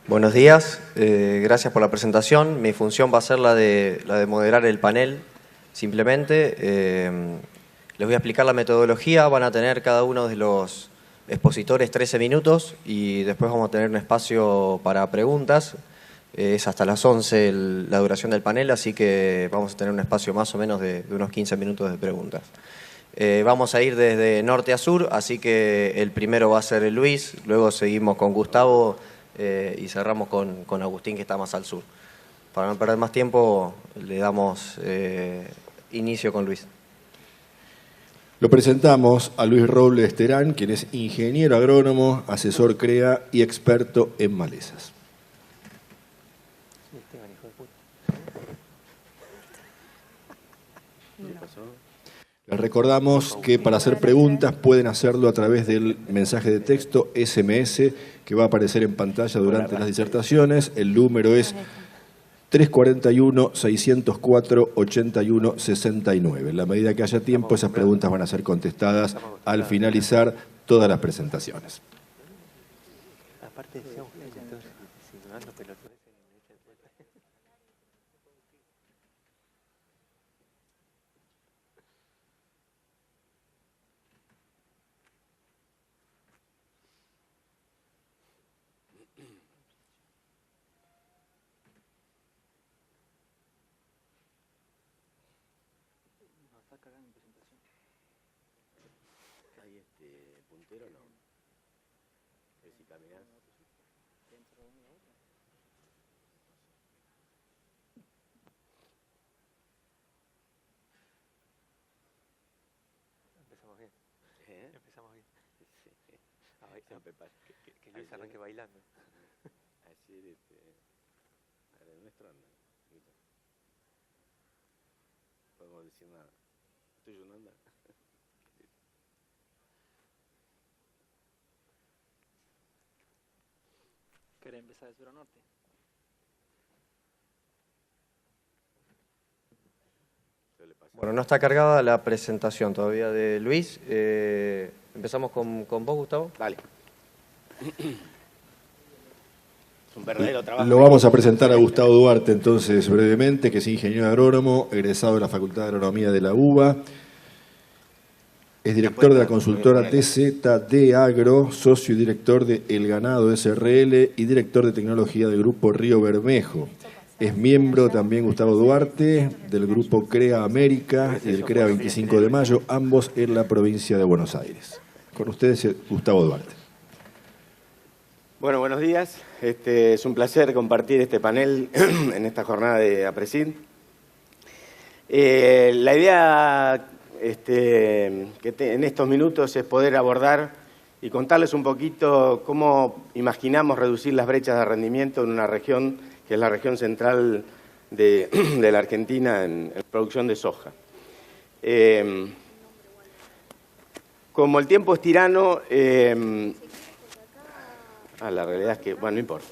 Buenos días, gracias por la presentación. Mi función va a ser la de moderar el panel, simplemente. Les voy a explicar la metodología. Van a tener cada uno de los expositores 13 minutos y después vamos a tener un espacio para preguntas. Es hasta las 11 la duración del panel, así que vamos a tener un espacio más o menos de unos 15 minutos de preguntas. Vamos a ir desde norte a sur, así que el primero va a ser Luis, luego seguimos con Gustavo y cerramos con Agustín, que está más al sur. Para no perder más tiempo, le damos inicio con Luis. Lo presentamos a Luis Robles Terán, quien es ingeniero agrónomo, asesor CREA y experto en malezas. Les recordamos que para hacer preguntas pueden hacerlo a través del mensaje de texto SMS que va a aparecer en pantalla durante las disertaciones. El número es 341-604-8169. En la medida que haya tiempo, esas preguntas van a ser contestadas al finalizar todas las presentaciones. Empezamos bien. A ver, que Luis arranque bailando. Ayer, ahora el nuestro anda. Podemos decir nada. Tuyo no anda. ¿Querés empezar de sur a norte? Bueno, no está cargada la presentación todavía de Luis. Empezamos con vos, Gustavo. Dale. Es un verdadero trabajo. Lo vamos a presentar a Gustavo Duarte entonces brevemente, que es ingeniero agrónomo, egresado de la Facultad de Agronomía de la UBA. Es director de la consultora TZD Agro, socio y director de El Ganado SRL y director de tecnología del grupo Río Bermejo. Es miembro también Gustavo Duarte del grupo CREA América y del CREA 25 de Mayo, ambos en la provincia de Buenos Aires. Con ustedes, Gustavo Duarte. Bueno, buenos días. Es un placer compartir este panel en esta jornada de APRESID. La idea en estos minutos es poder abordar y contarles un poquito cómo imaginamos reducir las brechas de rendimiento en una región que es la región central de la Argentina en producción de soja. Como el tiempo es tirano, la realidad es que, bueno, no importa.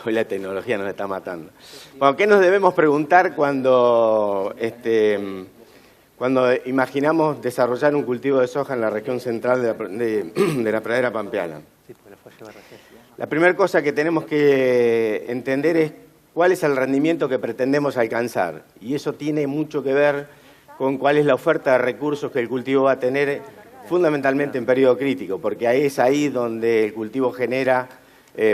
Hoy la tecnología nos está matando. Bueno, ¿qué nos debemos preguntar cuando imaginamos desarrollar un cultivo de soja en la región central de la pradera pampeana? La primera cosa que tenemos que entender es cuál es el rendimiento que pretendemos alcanzar. Y eso tiene mucho que ver con cuál es la oferta de recursos que el cultivo va a tener, fundamentalmente en periodo crítico, porque es ahí donde el cultivo genera,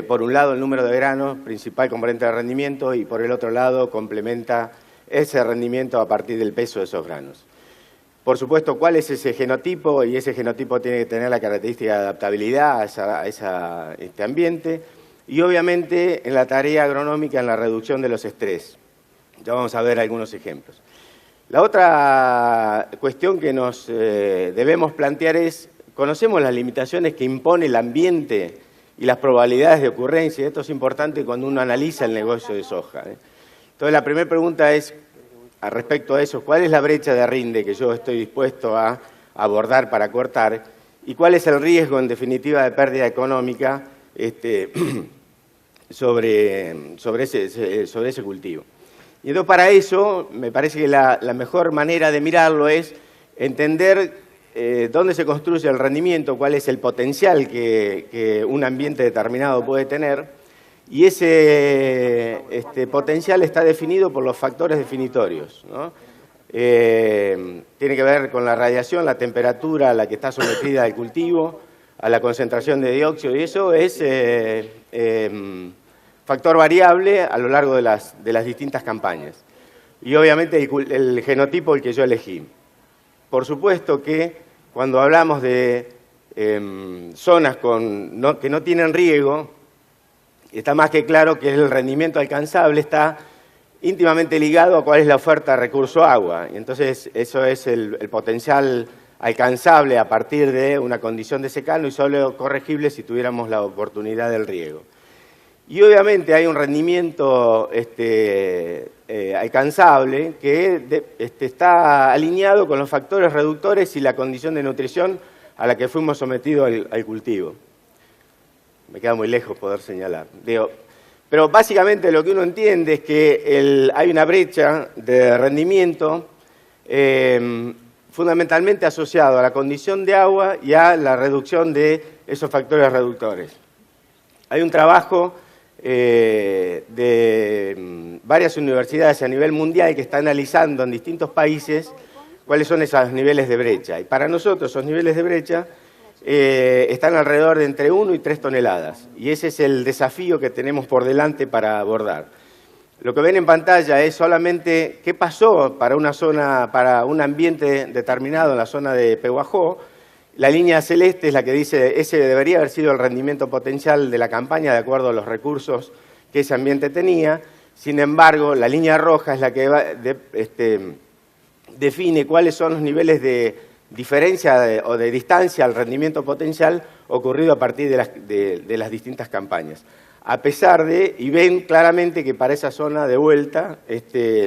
por un lado, el número de granos, principal componente de rendimiento, y por el otro lado, complementa ese rendimiento a partir del peso de esos granos. Por supuesto, ¿cuál es ese genotipo? Y ese genotipo tiene que tener la característica de adaptabilidad a este ambiente. Y obviamente en la tarea agronómica, en la reducción de los estrés. Ya vamos a ver algunos ejemplos. La otra cuestión que nos debemos plantear es, ¿conocemos las limitaciones que impone el ambiente y las probabilidades de ocurrencia? Esto es importante cuando uno analiza el negocio de soja. Entonces, la primera pregunta es, respecto a eso, ¿cuál es la brecha de rinde que yo estoy dispuesto a abordar para cortar? ¿Y cuál es el riesgo, en definitiva, de pérdida económica sobre ese cultivo? Y entonces, para eso, me parece que la mejor manera de mirarlo es entender dónde se construye el rendimiento, cuál es el potencial que un ambiente determinado puede tener, y ese potencial está definido por los factores definitorios, ¿no? Tiene que ver con la radiación, la temperatura a la que está sometida el cultivo, a la concentración de dióxido, y eso es factor variable a lo largo de las distintas campañas. Y obviamente el genotipo el que yo elegí. Por supuesto que cuando hablamos de zonas que no tienen riego, está más que claro que el rendimiento alcanzable está íntimamente ligado a cuál es la oferta de recurso agua. Y entonces eso es el potencial alcanzable a partir de una condición de secano y solo corregible si tuviéramos la oportunidad del riego. Y obviamente hay un rendimiento alcanzable que está alineado con los factores reductores y la condición de nutrición a la que fuimos sometidos al cultivo. Me queda muy lejos poder señalar. Pero básicamente lo que uno entiende es que hay una brecha de rendimiento fundamentalmente asociado a la condición de agua y a la reducción de esos factores reductores. Hay un trabajo de varias universidades a nivel mundial que está analizando en distintos países cuáles son esos niveles de brecha. Y para nosotros esos niveles de brecha están alrededor de entre 1 y 3 toneladas. Y ese es el desafío que tenemos por delante para abordar. Lo que ven en pantalla es solamente qué pasó para una zona, para un ambiente determinado en la zona de Pehuajó. La línea celeste es la que dice ese debería haber sido el rendimiento potencial de la campaña de acuerdo a los recursos que ese ambiente tenía. Sin embargo, la línea roja es la que define cuáles son los niveles de diferencia o de distancia al rendimiento potencial ocurrido a partir de las distintas campañas. A pesar de, y ven claramente que para esa zona de vuelta,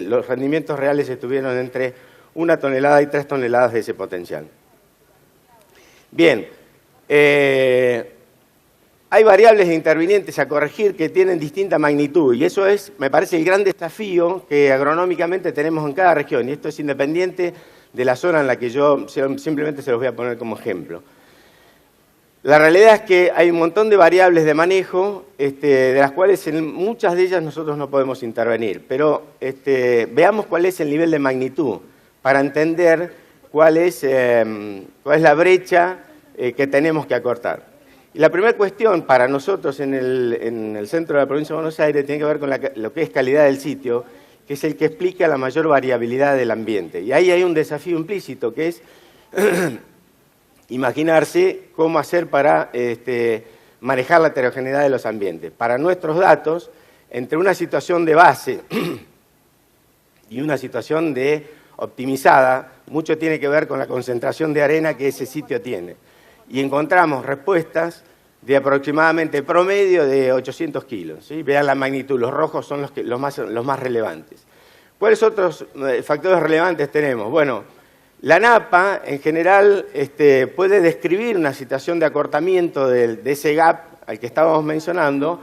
los rendimientos reales estuvieron entre 1 tonelada y 3 toneladas de ese potencial. Bien, hay variables intervinientes a corregir que tienen distinta magnitud y eso es, me parece, el gran desafío que agronómicamente tenemos en cada región y esto es independiente de la zona en la que yo simplemente se los voy a poner como ejemplo. La realidad es que hay un montón de variables de manejo, de las cuales en muchas de ellas nosotros no podemos intervenir, pero veamos cuál es el nivel de magnitud para entender cuál es la brecha que tenemos que acortar. Y la primera cuestión para nosotros en el centro de la provincia de Buenos Aires tiene que ver con lo que es calidad del sitio, que es el que explica la mayor variabilidad del ambiente. Y ahí hay un desafío implícito, que es imaginarse cómo hacer para manejar la heterogeneidad de los ambientes. Para nuestros datos, entre una situación de base y una situación de optimizada, mucho tiene que ver con la concentración de arena que ese sitio tiene. Y encontramos respuestas de aproximadamente promedio de 800 kilos. ¿Sí? Vean la magnitud, los rojos son los más relevantes. ¿Cuáles otros factores relevantes tenemos? Bueno, la napa en general puede describir una situación de acortamiento de ese gap al que estábamos mencionando,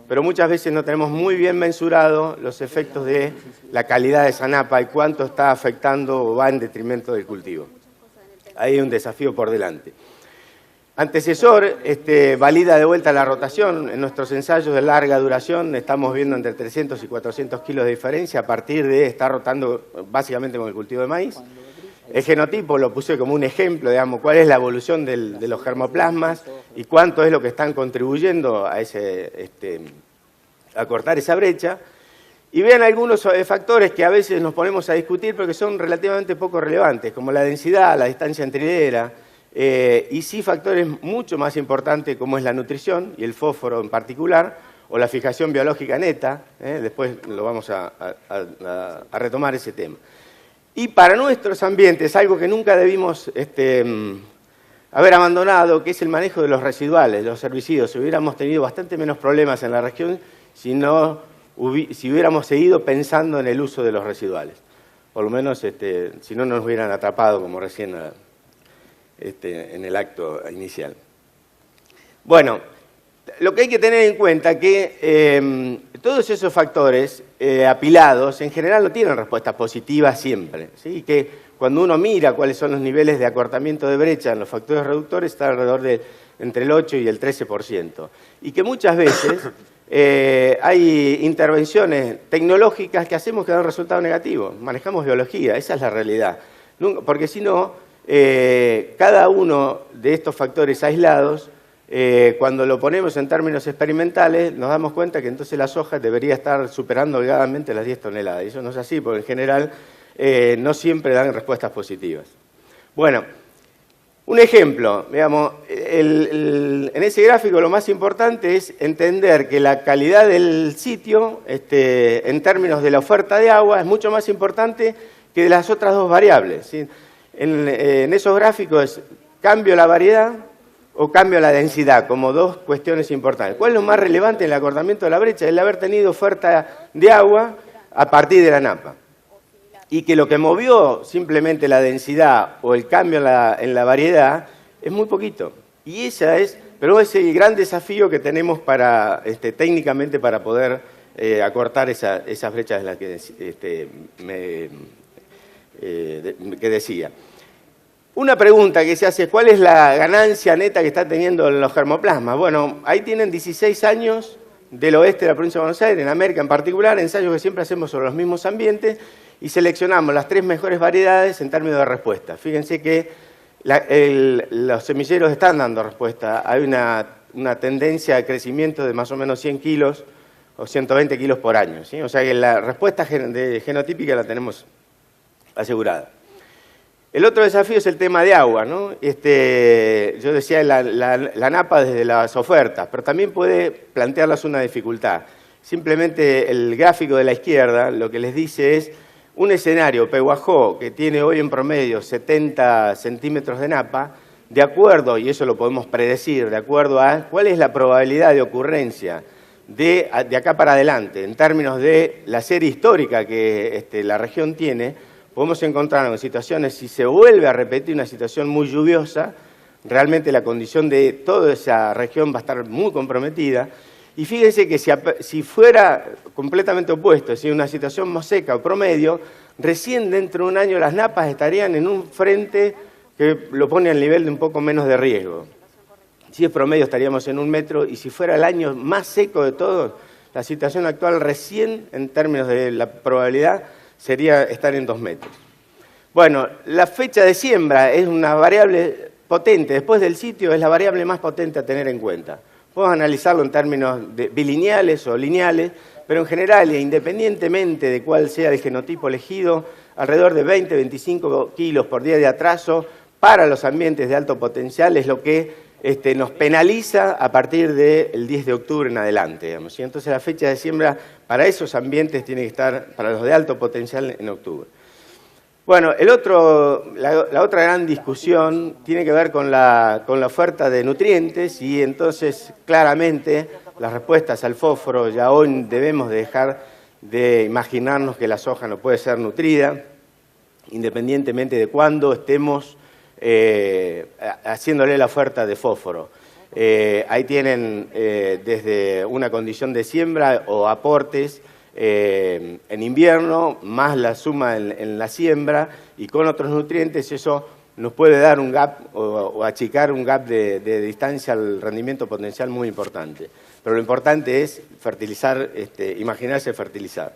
pero muchas veces no tenemos muy bien mensurado los efectos de la calidad de esa napa y cuánto está afectando o va en detrimento del cultivo. Ahí hay un desafío por delante. Antecesor valida de vuelta la rotación. En nuestros ensayos de larga duración estamos viendo entre 300 y 400 kilos de diferencia a partir de estar rotando básicamente con el cultivo de maíz. El genotipo lo puse como un ejemplo, digamos, cuál es la evolución de los germoplasmas y cuánto es lo que están contribuyendo a cortar esa brecha. Y vean algunos factores que a veces nos ponemos a discutir porque son relativamente poco relevantes, como la densidad, la distancia entre hilera, y sí factores mucho más importantes como es la nutrición y el fósforo en particular, o la fijación biológica neta, después lo vamos a retomar ese tema. Y para nuestros ambientes, algo que nunca debimos haber abandonado, que es el manejo de los residuales, los herbicidas. Hubiéramos tenido bastante menos problemas en la región si hubiéramos seguido pensando en el uso de los residuales. Por lo menos si no nos hubieran atrapado como recién en el acto inicial. Bueno, lo que hay que tener en cuenta es que todos esos factores apilados en general no tienen respuesta positiva siempre, ¿sí? Que cuando uno mira cuáles son los niveles de acortamiento de brecha en los factores reductores está alrededor de entre el 8 y el 13%. Y que muchas veces hay intervenciones tecnológicas que hacemos que dan resultados negativos. Manejamos biología, esa es la realidad. Porque si no, cada uno de estos factores aislados, cuando lo ponemos en términos experimentales, nos damos cuenta que entonces la soja debería estar superando holgadamente las 10 toneladas. Y eso no es así, porque en general no siempre dan respuestas positivas. Bueno, un ejemplo, digamos, en ese gráfico lo más importante es entender que la calidad del sitio, en términos de la oferta de agua, es mucho más importante que de las otras dos variables, ¿sí? En esos gráficos, cambio la variedad o cambio la densidad, como dos cuestiones importantes. ¿Cuál es lo más relevante en el acortamiento de la brecha? El haber tenido oferta de agua a partir de la napa. Y que lo que movió simplemente la densidad o el cambio en la variedad es muy poquito. Y pero es el gran desafío que tenemos técnicamente para poder acortar esas brechas de las que decía. Una pregunta que se hace, ¿cuál es la ganancia neta que está teniendo los germoplasmas? Bueno, ahí tienen 16 años del oeste de la provincia de Buenos Aires, en América en particular, ensayos que siempre hacemos sobre los mismos ambientes, y seleccionamos las 3 mejores variedades en términos de respuesta. Fíjense que los semilleros están dando respuesta. Hay una tendencia de crecimiento de más o menos 100 kilos o 120 kilos por año, ¿sí? O sea que la respuesta genotípica la tenemos asegurada. El otro desafío es el tema de agua, ¿no? Yo decía la napa desde las ofertas, pero también puede plantearlas una dificultad. Simplemente el gráfico de la izquierda lo que les dice es un escenario, Pehuajó, que tiene hoy en promedio 70 centímetros de napa, de acuerdo, y eso lo podemos predecir, de acuerdo a cuál es la probabilidad de ocurrencia de acá para adelante, en términos de la serie histórica que la región tiene, podemos encontrarnos en situaciones, si se vuelve a repetir una situación muy lluviosa, realmente la condición de toda esa región va a estar muy comprometida. Y fíjense que si fuera completamente opuesto, si una situación más seca o promedio, recién dentro de un año las napas estarían en un frente que lo pone al nivel de un poco menos de riesgo. Si es promedio estaríamos en 1 metro, y si fuera el año más seco de todos, la situación actual recién, en términos de la probabilidad, sería estar en 2 metros. Bueno, la fecha de siembra es una variable potente, después del sitio es la variable más potente a tener en cuenta. Podemos analizarlo en términos bilineales o lineales, pero en general, e independientemente de cuál sea el genotipo elegido, alrededor de 20-25 kilos por día de atraso para los ambientes de alto potencial es lo que nos penaliza a partir del 10 de octubre en adelante, digamos, ¿sí? Entonces la fecha de siembra para esos ambientes tiene que estar, para los de alto potencial, en octubre. Bueno, la otra gran discusión tiene que ver con la oferta de nutrientes, y entonces claramente las respuestas al fósforo, ya hoy debemos dejar de imaginarnos que la soja no puede ser nutrida, independientemente de cuándo estemos haciéndole la oferta de fósforo. Ahí tienen desde una condición de siembra o aportes en invierno, más la suma en la siembra y con otros nutrientes, eso nos puede dar un gap o achicar un gap de distancia al rendimiento potencial muy importante. Pero lo importante es fertilizar, imaginarse fertilizar.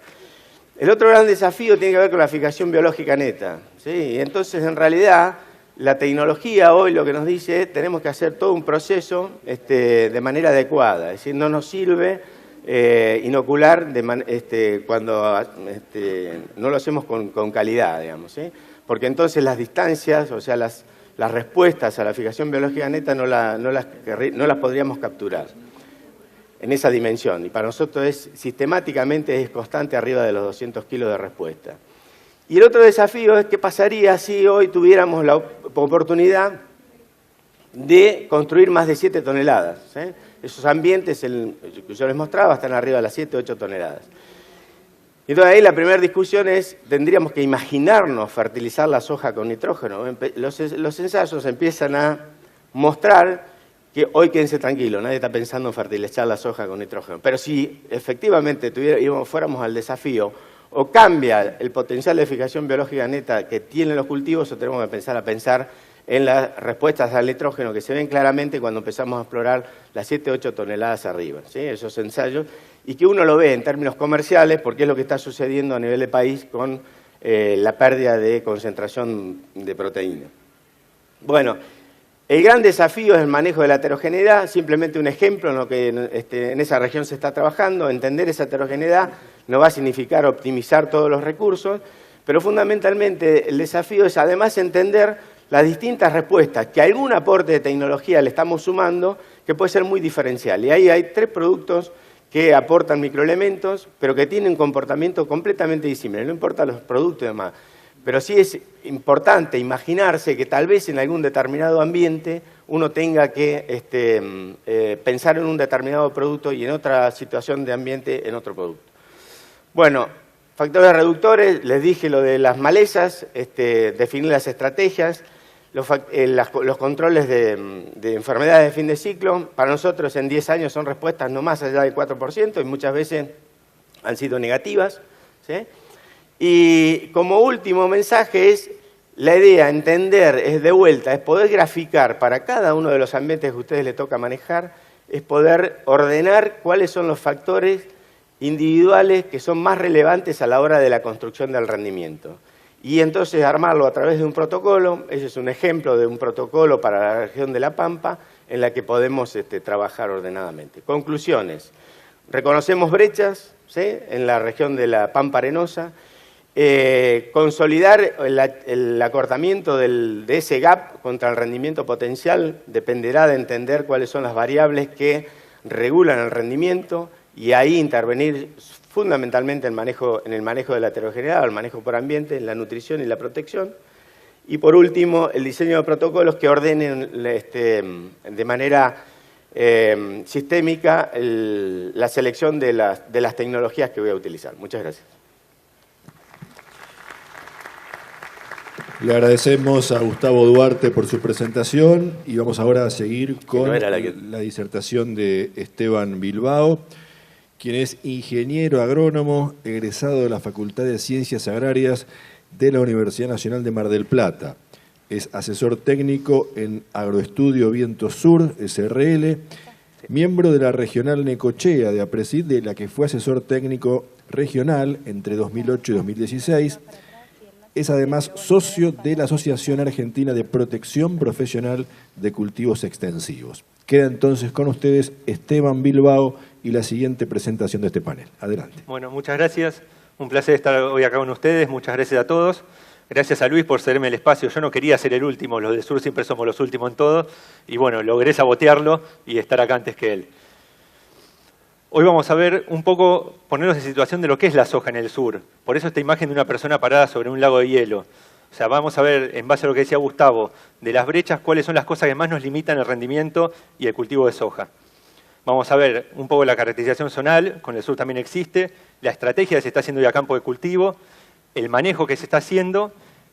El otro gran desafío tiene que ver con la fijación biológica neta, ¿sí? Entonces, en realidad, la tecnología hoy lo que nos dice es que tenemos que hacer todo un proceso de manera adecuada. Es decir, no nos sirve inocular cuando no lo hacemos con calidad, digamos, ¿sí? Porque entonces las distancias, o sea, las respuestas a la fijación biológica neta no las podríamos capturar en esa dimensión. Y para nosotros sistemáticamente es constante arriba de los 200 kilos de respuesta. Y el otro desafío es qué pasaría si hoy tuviéramos la oportunidad de construir más de 7 toneladas. ¿Sí? Esos ambientes que yo les mostraba están arriba de las 7 o 8 toneladas. Y entonces ahí la primera discusión es, tendríamos que imaginarnos fertilizar la soja con nitrógeno. Los ensayos empiezan a mostrar que hoy quédense tranquilos, nadie está pensando en fertilizar la soja con nitrógeno. Pero si efectivamente fuéramos al desafío, o cambia el potencial de fijación biológica neta que tienen los cultivos, o tenemos que pensar en las respuestas al nitrógeno que se ven claramente cuando empezamos a explorar las 7, 8 toneladas arriba, ¿sí? Esos ensayos, y que uno lo ve en términos comerciales porque es lo que está sucediendo a nivel de país con la pérdida de concentración de proteína. Bueno, el gran desafío es el manejo de la heterogeneidad, simplemente un ejemplo en lo que en esa región se está trabajando. Entender esa heterogeneidad no va a significar optimizar todos los recursos, pero fundamentalmente el desafío es además entender las distintas respuestas, que algún aporte de tecnología le estamos sumando, que puede ser muy diferencial. Y ahí hay 3 productos que aportan microelementos, pero que tienen un comportamiento completamente disímil. No importa los productos y demás. Pero sí es importante imaginarse que tal vez en algún determinado ambiente uno tenga que pensar en un determinado producto y en otra situación de ambiente en otro producto. Bueno, factores reductores, les dije lo de las malezas, definir las estrategias, los controles de enfermedades de fin de ciclo. Para nosotros en 10 años son respuestas no más allá del 4% y muchas veces han sido negativas, ¿sí? Y como último mensaje es la idea, entender, es de vuelta, es poder graficar para cada uno de los ambientes que a ustedes les toca manejar, es poder ordenar cuáles son los factores individuales que son más relevantes a la hora de la construcción del rendimiento. Y entonces armarlo a través de un protocolo. Ese es un ejemplo de un protocolo para la región de La Pampa en la que podemos trabajar ordenadamente. Conclusiones. Reconocemos brechas, ¿sí?, en la región de la Pampa Arenosa. Consolidar el acortamiento de ese gap contra el rendimiento potencial dependerá de entender cuáles son las variables que regulan el rendimiento y ahí intervenir fundamentalmente en el manejo de la heterogeneidad, el manejo por ambiente, la nutrición y la protección. Y por último, el diseño de protocolos que ordenen de manera sistémica la selección de las tecnologías que voy a utilizar. Muchas gracias. Le agradecemos a Gustavo Duarte por su presentación y vamos ahora a seguir con la disertación de Esteban Bilbao, quien es ingeniero agrónomo egresado de la Facultad de Ciencias Agrarias de la Universidad Nacional de Mar del Plata. Es asesor técnico en Agroestudio Viento Sur, SRL, miembro de la Regional Necochea de APRESID, de la que fue asesor técnico regional entre 2008 y 2016. Es además socio de la Asociación Argentina de Protección Profesional de Cultivos Extensivos. Queda entonces con ustedes Esteban Bilbao y la siguiente presentación de este panel. Adelante. Bueno, muchas gracias. Un placer estar hoy acá con ustedes. Muchas gracias a todos. Gracias a Luis por cederme el espacio. Yo no quería ser el último. Los del sur siempre somos los últimos en todo. Y bueno, logré sabotearlo y estar acá antes que él. Hoy vamos a ver un poco, ponernos en situación de lo que es la soja en el sur. Por eso esta imagen de una persona parada sobre un lago de hielo. O sea, vamos a ver, en base a lo que decía Gustavo, de las brechas, cuáles son las cosas que más nos limitan el rendimiento y el cultivo de soja. Vamos a ver un poco la caracterización zonal, con el sur también existe, la estrategia que se está haciendo hoy a campo de cultivo, el manejo que se está haciendo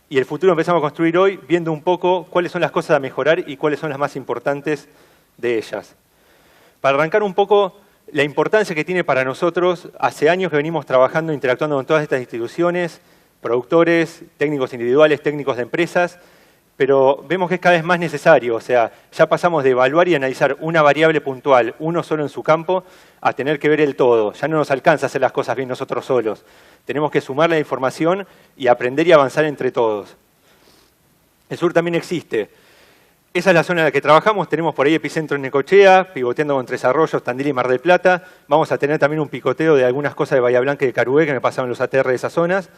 y el futuro empezamos a construir hoy viendo un poco cuáles son las cosas a mejorar y cuáles son las más importantes de ellas. Para arrancar un poco la importancia que tiene para nosotros, hace años que venimos trabajando, interactuando con todas estas instituciones, productores, técnicos individuales, técnicos de empresas, pero vemos que es cada vez más necesario. O sea, ya pasamos de evaluar y analizar una variable puntual, uno solo en su campo, a tener que ver el todo. Ya no nos alcanza hacer las cosas bien nosotros solos. Tenemos que sumar la información y aprender y avanzar entre todos. El sur también existe. Esa es la zona en la que trabajamos. Tenemos por ahí epicentro en Necochea, pivoteando con Tres Arroyos, Tandil y Mar del Plata. Vamos a tener también un picoteo de algunas cosas de Bahía Blanca y de Carué que me pasaron los ATR de esas zonas.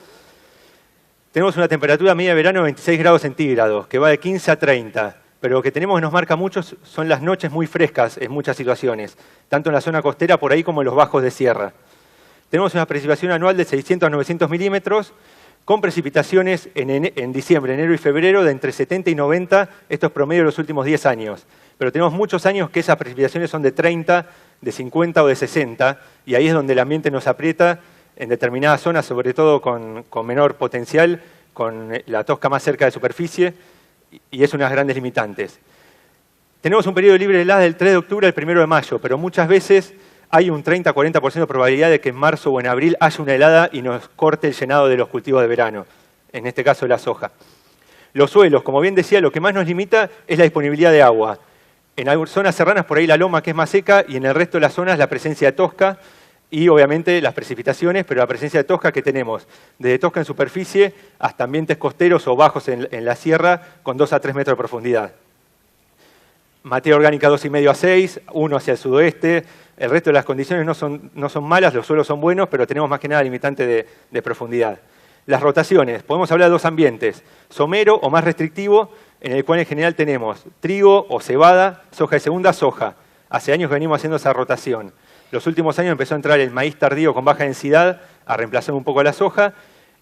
Tenemos una temperatura media de verano de 26 grados centígrados, que va de 15 a 30. Pero lo que tenemos que nos marca mucho son las noches muy frescas en muchas situaciones, tanto en la zona costera por ahí como en los bajos de sierra. Tenemos una precipitación anual de 600 a 900 milímetros, con precipitaciones en diciembre, enero y febrero de entre 70 y 90, esto es promedio de los últimos 10 años. Pero tenemos muchos años que esas precipitaciones son de 30, de 50 o de 60, y ahí es donde el ambiente nos aprieta en determinadas zonas, sobre todo con menor potencial, con la tosca más cerca de superficie, y es unas grandes limitantes. Tenemos un periodo libre de heladas del 3 de octubre al 1 de mayo, pero muchas veces hay un 30-40% de probabilidad de que en marzo o en abril haya una helada y nos corte el llenado de los cultivos de verano, en este caso la soja. Los suelos, como bien decía, lo que más nos limita es la disponibilidad de agua. En algunas zonas serranas, por ahí la loma que es más seca, y en el resto de las zonas la presencia de tosca y obviamente las precipitaciones, pero la presencia de tosca que tenemos, desde tosca en superficie hasta ambientes costeros o bajos en la sierra con 2 a 3 metros de profundidad. Materia orgánica 2,5 a 6, 1 hacia el sudoeste. El resto de las condiciones no son malas, los suelos son buenos, pero tenemos más que nada limitante de profundidad. Las rotaciones, podemos hablar de 2 ambientes, somero o más restrictivo, en el cual en general tenemos trigo o cebada, soja de segunda, soja. Hace años que venimos haciendo esa rotación. Los últimos años empezó a entrar el maíz tardío con baja densidad, a reemplazar un poco a la soja,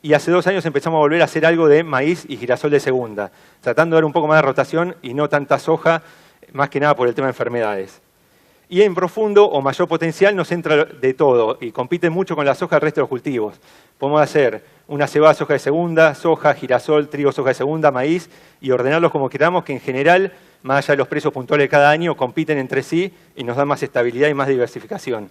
y hace 2 años empezamos a volver a hacer algo de maíz y girasol de segunda, tratando de dar un poco más de rotación y no tanta soja, más que nada por el tema de enfermedades. Y en profundo o mayor potencial nos entra de todo y compite mucho con la soja del resto de los cultivos. Podemos hacer una cebada, soja de segunda, soja, girasol, trigo, soja de segunda, maíz y ordenarlos como queramos, que en general, más allá de los precios puntuales de cada año, compiten entre sí y nos dan más estabilidad y más diversificación.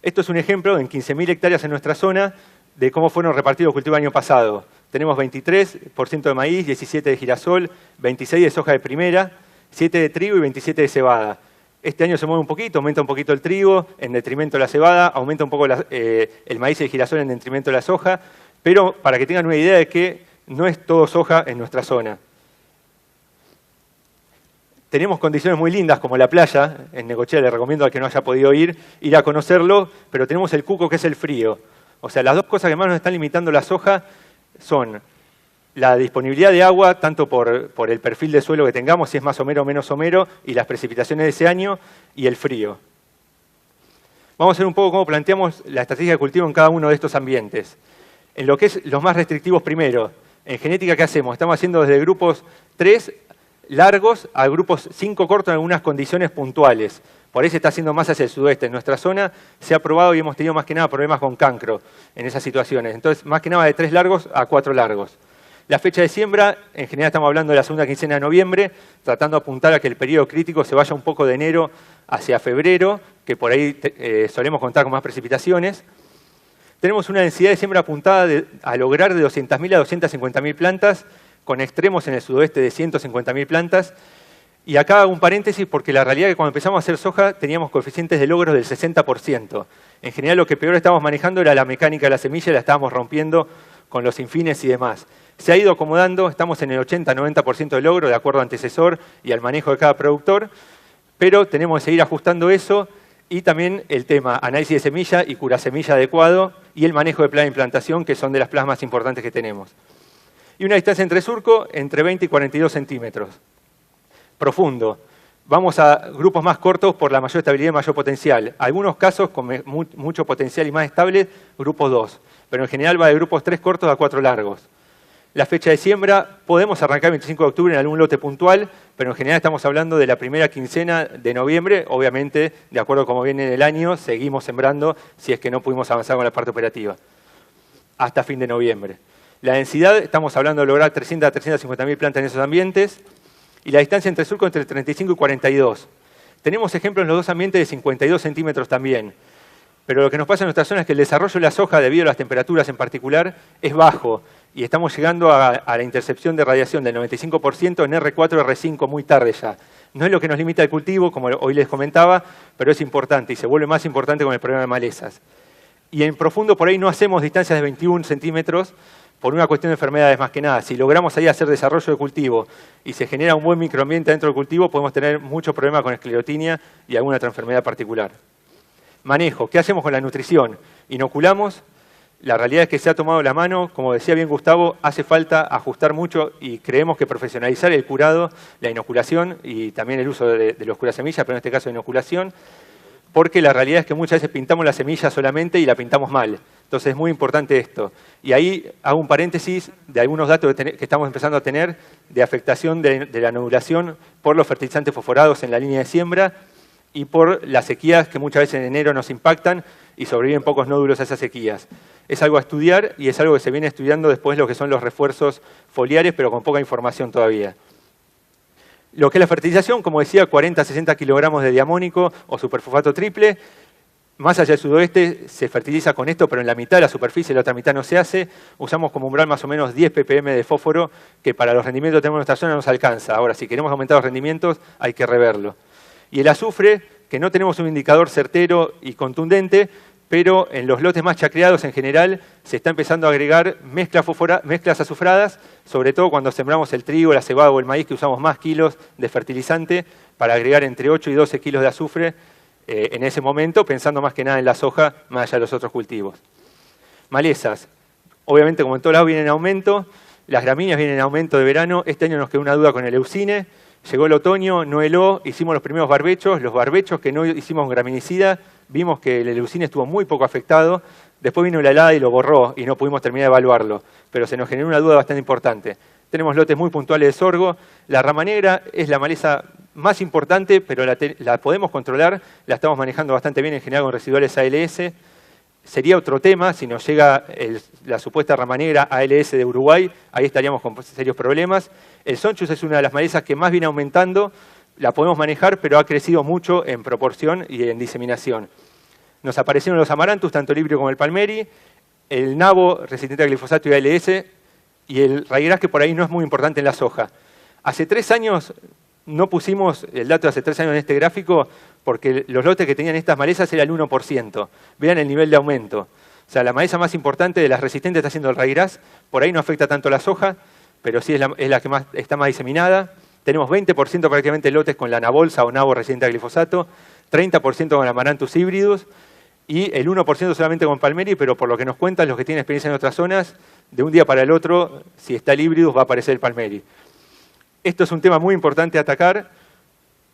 Esto es un ejemplo en 15.000 hectáreas en nuestra zona de cómo fueron repartidos los cultivos el año pasado. Tenemos 23% de maíz, 17% de girasol, 26% de soja de primera, 7% de trigo y 27% de cebada. Este año se mueve un poquito, aumenta un poquito el trigo en detrimento de la cebada, aumenta un poco el maíz y el girasol en detrimento de la soja, pero para que tengan una idea de que no es todo soja en nuestra zona. Tenemos condiciones muy lindas como la playa, en Necochea le recomiendo al que no haya podido ir a conocerlo, pero tenemos el cuco que es el frío. O sea, las dos cosas que más nos están limitando la soja son la disponibilidad de agua, tanto por el perfil de suelo que tengamos, si es más somero o menos somero, y las precipitaciones de ese año, y el frío. Vamos a ver un poco cómo planteamos la estrategia de cultivo en cada uno de estos ambientes. En lo que es los más restrictivos primero, en genética, ¿qué hacemos? Estamos haciendo desde grupos 3 largos a grupos 5 cortos en algunas condiciones puntuales. Por ahí se está haciendo más hacia el sudeste. En nuestra zona se ha probado y hemos tenido más que nada problemas con cancro en esas situaciones. Entonces, más que nada de 3 largos a 4 largos. La fecha de siembra, en general estamos hablando de la segunda quincena de noviembre, tratando de apuntar a que el periodo crítico se vaya un poco de enero hacia febrero, que por ahí solemos contar con más precipitaciones. Tenemos una densidad de siembra apuntada a lograr de 200.000 a 250.000 plantas, con extremos en el sudoeste de 150.000 plantas. Y acá hago un paréntesis porque la realidad es que cuando empezamos a hacer soja teníamos coeficientes de logros del 60%. En general lo que peor estábamos manejando era la mecánica de la semilla, la estábamos rompiendo con los infines y demás. Se ha ido acomodando, estamos en el 80-90% de logro de acuerdo al antecesor y al manejo de cada productor, pero tenemos que seguir ajustando eso y también el tema análisis de semilla y cura semilla adecuado y el manejo de plan de implantación, que son de las plagas más importantes que tenemos. Y una distancia entre surco entre 20 y 42 centímetros. Profundo. Vamos a grupos más cortos por la mayor estabilidad y mayor potencial. Algunos casos con mucho potencial y más estable, grupos 2. Pero en general va de grupos 3 cortos a 4 largos. La fecha de siembra, podemos arrancar el 25 de octubre en algún lote puntual, pero en general estamos hablando de la primera quincena de noviembre. Obviamente, de acuerdo a cómo viene el año, seguimos sembrando si es que no pudimos avanzar con la parte operativa. Hasta fin de noviembre. La densidad, estamos hablando de lograr 300 a 350.000 plantas en esos ambientes. Y la distancia entre surco entre 35 y 42. Tenemos ejemplos en los dos ambientes de 52 centímetros también. Pero lo que nos pasa en nuestra zona es que el desarrollo de la soja, debido a las temperaturas en particular, es bajo. Y estamos llegando a la intercepción de radiación del 95% en R4, R5 muy tarde ya. No es lo que nos limita el cultivo, como hoy les comentaba, pero es importante y se vuelve más importante con el problema de malezas. Y en profundo por ahí no hacemos distancias de 21 centímetros por una cuestión de enfermedades más que nada. Si logramos ahí hacer desarrollo de cultivo y se genera un buen microambiente dentro del cultivo, podemos tener mucho problema con esclerotinia y alguna otra enfermedad particular. Manejo. ¿Qué hacemos con la nutrición? Inoculamos. La realidad es que se ha tomado la mano, como decía bien Gustavo, hace falta ajustar mucho y creemos que profesionalizar el curado, la inoculación y también el uso de los curasemillas, pero en este caso de inoculación, porque la realidad es que muchas veces pintamos la semilla solamente y la pintamos mal. Entonces es muy importante esto. Y ahí hago un paréntesis de algunos datos que estamos empezando a tener de afectación de la nodulación por los fertilizantes fosforados en la línea de siembra y por las sequías que muchas veces en enero nos impactan y sobreviven pocos nódulos a esas sequías. Es algo a estudiar y es algo que se viene estudiando después lo que son los refuerzos foliares, pero con poca información todavía. Lo que es la fertilización, como decía, 40 a 60 kilogramos de diamónico o superfosfato triple, Más allá del sudoeste se fertiliza con esto, pero en la mitad de la superficie, la otra mitad no se hace. Usamos como umbral más o menos 10 ppm de fósforo, que para los rendimientos que tenemos en nuestra zona nos alcanza. Ahora, si queremos aumentar los rendimientos, hay que reverlo. Y el azufre, que no tenemos un indicador certero y contundente, pero en los lotes más chacreados en general se está empezando a agregar mezclas azufradas, sobre todo cuando sembramos el trigo, la cebada o el maíz, que usamos más kilos de fertilizante para agregar entre 8 y 12 kilos de azufre en ese momento, pensando más que nada en la soja, más allá de los otros cultivos. Malezas. Obviamente, como en todo lado, vienen en aumento. Las gramíneas vienen en aumento de verano. Este año nos quedó una duda con el leucine. Llegó el otoño, no heló, hicimos los primeros barbechos. Los barbechos que no hicimos con graminicida, vimos que el leucine estuvo muy poco afectado. Después vino la helada y lo borró y no pudimos terminar de evaluarlo. Pero se nos generó una duda bastante importante. Tenemos lotes muy puntuales de sorgo. La rama negra es la maleza más importante, pero la podemos controlar. La estamos manejando bastante bien en general con residuales ALS. Sería otro tema si nos llega la supuesta rama negra ALS de Uruguay. Ahí estaríamos con serios problemas. El sonchus es una de las malezas que más viene aumentando. La podemos manejar, pero ha crecido mucho en proporción y en diseminación. Nos aparecieron los amaranthus, tanto el híbrido como el palmeri, el nabo resistente a glifosato y ALS, y el ryegrass, que por ahí no es muy importante en la soja. Hace 3 años no pusimos el dato de hace 3 años en este gráfico porque los lotes que tenían estas malezas era el 1%. Vean el nivel de aumento. O sea, la maleza más importante de las resistentes está siendo el ryegrass. Por ahí no afecta tanto la soja, pero sí es la que está más diseminada. Tenemos 20% prácticamente de lotes con la nabolsa o nabo resistente a glifosato, 30% con amaranthus híbridos y el 1% solamente con palmeri, pero por lo que nos cuentan los que tienen experiencia en otras zonas, de un día para el otro, si está el híbrido, va a aparecer el palmeri. Esto es un tema muy importante a atacar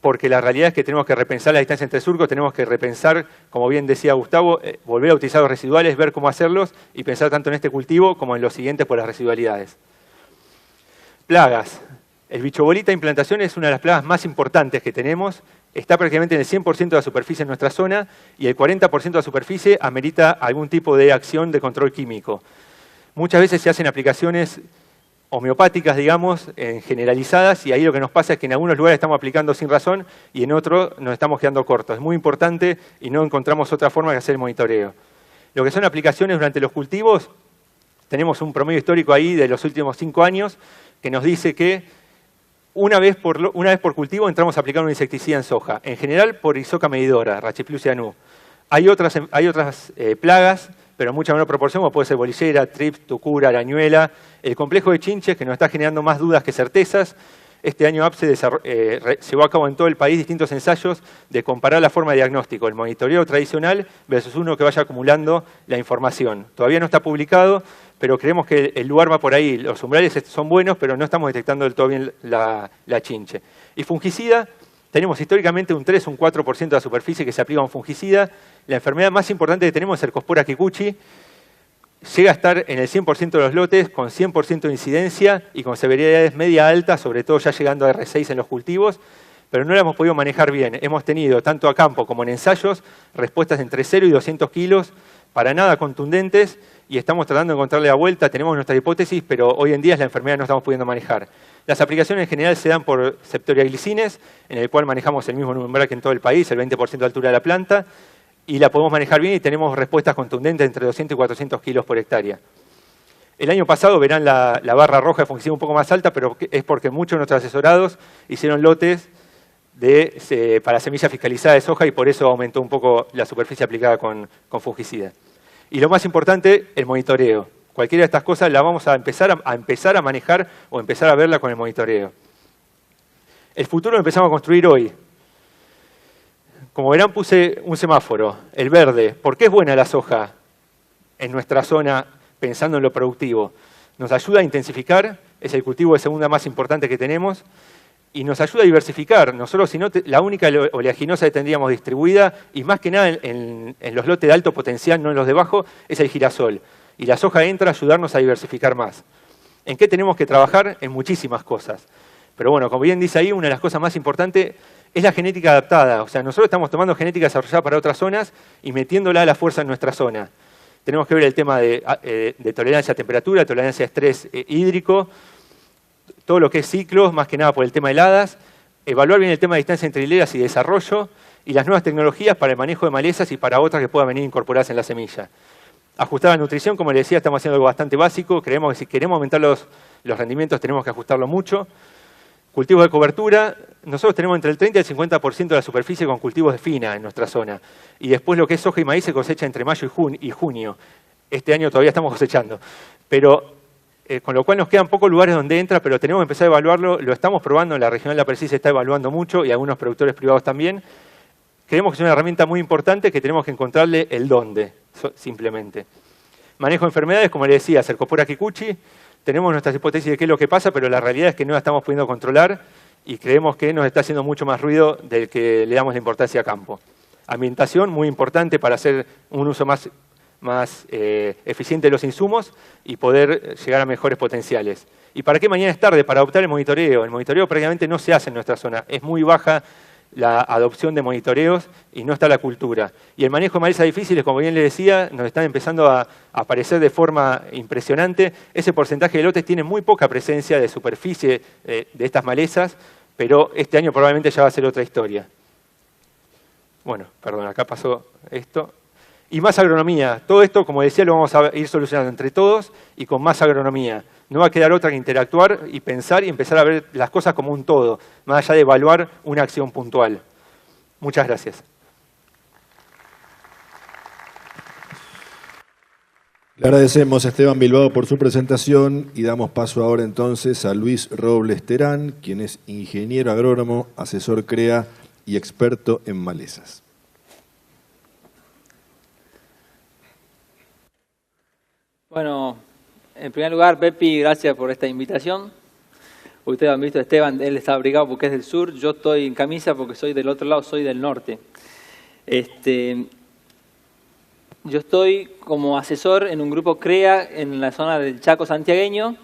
porque la realidad es que tenemos que repensar la distancia entre surcos, tenemos que repensar, como bien decía Gustavo, volver a utilizar los residuales, ver cómo hacerlos y pensar tanto en este cultivo como en los siguientes por las residualidades. Plagas. El bicho bolita de implantación es una de las plagas más importantes que tenemos. Está prácticamente en el 100% de la superficie en nuestra zona y el 40% de la superficie amerita algún tipo de acción de control químico. Muchas veces se hacen aplicaciones homeopáticas, digamos, generalizadas, y ahí lo que nos pasa es que en algunos lugares estamos aplicando sin razón y en otros nos estamos quedando cortos. Es muy importante y no encontramos otra forma que hacer el monitoreo. Lo que son aplicaciones durante los cultivos, tenemos un promedio histórico ahí de los últimos 5 años que nos dice que una vez por cultivo entramos a aplicar un insecticida en soja, en general por Isoca medidora, Rachiplusia anu. Hay otras plagas, pero en mucha menor proporción, como puede ser bolillera, trips, tucura, arañuela. El complejo de chinches, que nos está generando más dudas que certezas. Este año APSE llevó a cabo en todo el país distintos ensayos de comparar la forma de diagnóstico, el monitoreo tradicional versus uno que vaya acumulando la información. Todavía no está publicado, pero creemos que el lugar va por ahí. Los umbrales son buenos, pero no estamos detectando del todo bien la chinche. Y fungicida, tenemos históricamente un 3 o un 4% de la superficie que se aplica a un fungicida. La enfermedad más importante que tenemos es el Cercospora kikuchi. Llega a estar en el 100% de los lotes, con 100% de incidencia y con severidades media alta, sobre todo ya llegando a R6 en los cultivos, pero no la hemos podido manejar bien. Hemos tenido, tanto a campo como en ensayos, respuestas entre 0 y 200 kilos, para nada contundentes, y estamos tratando de encontrarle la vuelta. Tenemos nuestra hipótesis, pero hoy en día es la enfermedad que no estamos pudiendo manejar. Las aplicaciones en general se dan por septoriaglicines, en el cual manejamos el mismo umbral que en todo el país, el 20% de altura de la planta, y la podemos manejar bien y tenemos respuestas contundentes entre 200 y 400 kilos por hectárea. El año pasado verán la barra roja de fungicida un poco más alta, pero es porque muchos de nuestros asesorados hicieron lotes para semilla fiscalizada de soja y por eso aumentó un poco la superficie aplicada con fungicida. Y lo más importante, el monitoreo. Cualquiera de estas cosas la vamos a empezar a manejar o empezar a verla con el monitoreo. El futuro lo empezamos a construir hoy. Como verán, puse un semáforo, el verde. ¿Por qué es buena la soja en nuestra zona pensando en lo productivo? Nos ayuda a intensificar, es el cultivo de segunda más importante que tenemos, y nos ayuda a diversificar. Nosotros, si no, la única oleaginosa que tendríamos distribuida, y más que nada en los lotes de alto potencial, no en los de bajo, es el girasol. Y la soja entra a ayudarnos a diversificar más. ¿En qué tenemos que trabajar? En muchísimas cosas. Pero bueno, como bien dice ahí, una de las cosas más importantes es la genética adaptada. O sea, nosotros estamos tomando genética desarrollada para otras zonas y metiéndola a la fuerza en nuestra zona. Tenemos que ver el tema de tolerancia a temperatura, tolerancia a estrés hídrico, todo lo que es ciclos, más que nada por el tema de heladas, evaluar bien el tema de distancia entre hileras y desarrollo, y las nuevas tecnologías para el manejo de malezas y para otras que puedan venir incorporadas en la semilla. Ajustar la nutrición, como les decía, estamos haciendo algo bastante básico. Creemos que si queremos aumentar los rendimientos tenemos que ajustarlo mucho. Cultivos de cobertura, nosotros tenemos entre el 30 y el 50% de la superficie con cultivos de fina en nuestra zona. Y después lo que es soja y maíz se cosecha entre mayo y junio. Este año todavía estamos cosechando. Pero, con lo cual nos quedan pocos lugares donde entra, pero tenemos que empezar a evaluarlo. Lo estamos probando, en la región de La Persil se está evaluando mucho y algunos productores privados también. Creemos que es una herramienta muy importante que tenemos que encontrarle el dónde, simplemente. Manejo de enfermedades, como les decía, Cercospora kikuchi. Tenemos nuestras hipótesis de qué es lo que pasa, pero la realidad es que no la estamos pudiendo controlar y creemos que nos está haciendo mucho más ruido del que le damos la importancia a campo. Ambientación, muy importante para hacer un uso más eficiente de los insumos y poder llegar a mejores potenciales. ¿Y para qué mañana es tarde? Para adoptar el monitoreo. El monitoreo prácticamente no se hace en nuestra zona. Es muy baja la adopción de monitoreos y no está la cultura. Y el manejo de malezas difíciles, como bien les decía, nos están empezando a aparecer de forma impresionante. Ese porcentaje de lotes tiene muy poca presencia de superficie de estas malezas, pero este año probablemente ya va a ser otra historia. Bueno, perdón, acá pasó esto. Y más agronomía. Todo esto, como decía, lo vamos a ir solucionando entre todos y con más agronomía. No va a quedar otra que interactuar y pensar y empezar a ver las cosas como un todo, más allá de evaluar una acción puntual. Muchas gracias. Le agradecemos a Esteban Bilbao por su presentación y damos paso ahora entonces a Luis Robles Terán, quien es ingeniero agrónomo, asesor CREA y experto en malezas. Bueno, en primer lugar, Pepi, gracias por esta invitación. Ustedes han visto a Esteban, él está abrigado porque es del sur, yo estoy en camisa porque soy del otro lado, soy del norte. Yo estoy como asesor en un grupo CREA en la zona del Chaco santiagueño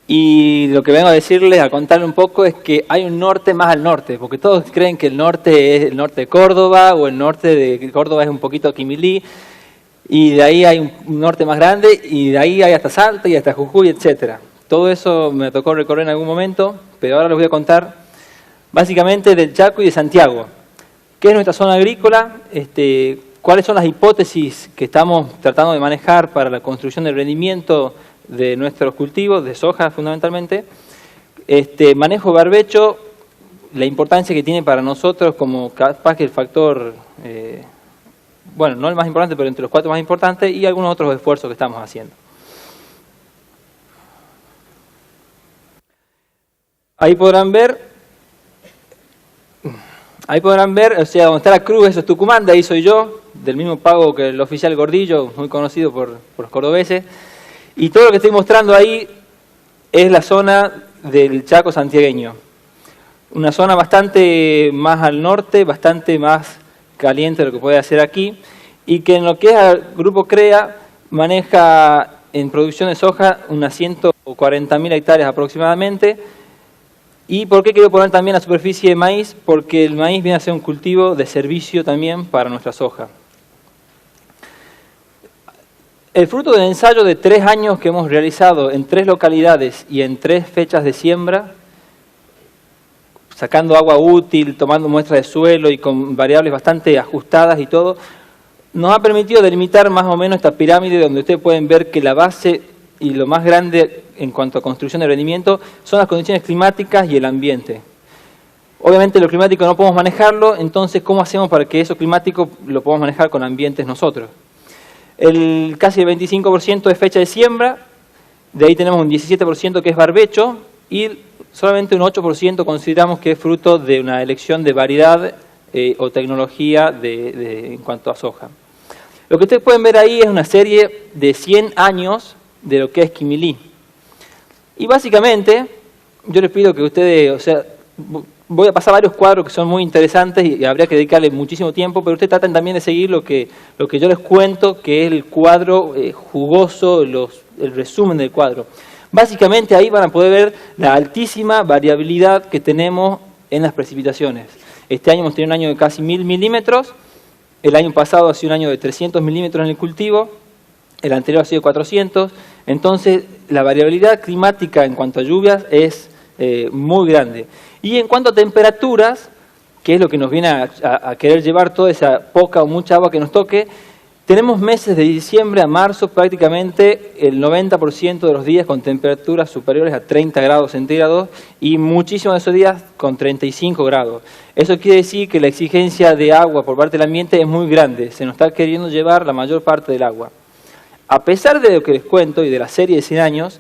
y lo que vengo a decirles, a contarles un poco, es que hay un norte más al norte, porque todos creen que el norte es el norte de Córdoba o el norte de Córdoba es un poquito Quimilí. Y de ahí hay un norte más grande, y de ahí hay hasta Salta y hasta Jujuy, etcétera. Todo eso me tocó recorrer en algún momento, pero ahora les voy a contar básicamente del Chaco y de Santiago. ¿Qué es nuestra zona agrícola? ¿Cuáles son las hipótesis que estamos tratando de manejar para la construcción del rendimiento de nuestros cultivos, de soja fundamentalmente? Manejo de barbecho, la importancia que tiene para nosotros como capaz que el factor... bueno, no el más importante, pero entre los 4 más importantes, y algunos otros esfuerzos que estamos haciendo. Ahí podrán ver, o sea, donde está la cruz, eso es Tucumán, de ahí soy yo, del mismo pago que el oficial Gordillo, muy conocido por los cordobeses. Y todo lo que estoy mostrando ahí es la zona del Chaco santiagueño. Una zona bastante más al norte, bastante más caliente de lo que puede hacer aquí, y que en lo que es el grupo CREA maneja en producción de soja unas 140.000 hectáreas aproximadamente. ¿Y por qué quiero poner también la superficie de maíz? Porque el maíz viene a ser un cultivo de servicio también para nuestra soja. El fruto del ensayo de 3 años que hemos realizado en 3 localidades y en 3 fechas de siembra, sacando agua útil, tomando muestras de suelo y con variables bastante ajustadas y todo, nos ha permitido delimitar más o menos esta pirámide donde ustedes pueden ver que la base y lo más grande en cuanto a construcción de rendimiento son las condiciones climáticas y el ambiente. Obviamente lo climático no podemos manejarlo, entonces ¿cómo hacemos para que eso climático lo podamos manejar con ambientes nosotros? Casi el 25% es fecha de siembra, de ahí tenemos un 17% que es barbecho y solamente un 8% consideramos que es fruto de una elección de variedad o tecnología en cuanto a soja. Lo que ustedes pueden ver ahí es una serie de 100 años de lo que es Quimilí. Y básicamente, yo les pido que ustedes, voy a pasar varios cuadros que son muy interesantes y habría que dedicarle muchísimo tiempo, pero ustedes traten también de seguir lo que yo les cuento, que es el cuadro jugoso, el resumen del cuadro. Básicamente ahí van a poder ver la altísima variabilidad que tenemos en las precipitaciones. Este año hemos tenido un año de casi 1000 milímetros, el año pasado ha sido un año de 300 milímetros en el cultivo, el anterior ha sido 400, entonces la variabilidad climática en cuanto a lluvias es muy grande. Y en cuanto a temperaturas, que es lo que nos viene a querer llevar toda esa poca o mucha agua que nos toque, tenemos meses de diciembre a marzo prácticamente el 90% de los días con temperaturas superiores a 30 grados centígrados y muchísimos de esos días con 35 grados. Eso quiere decir que la exigencia de agua por parte del ambiente es muy grande, se nos está queriendo llevar la mayor parte del agua. A pesar de lo que les cuento y de la serie de 100 años,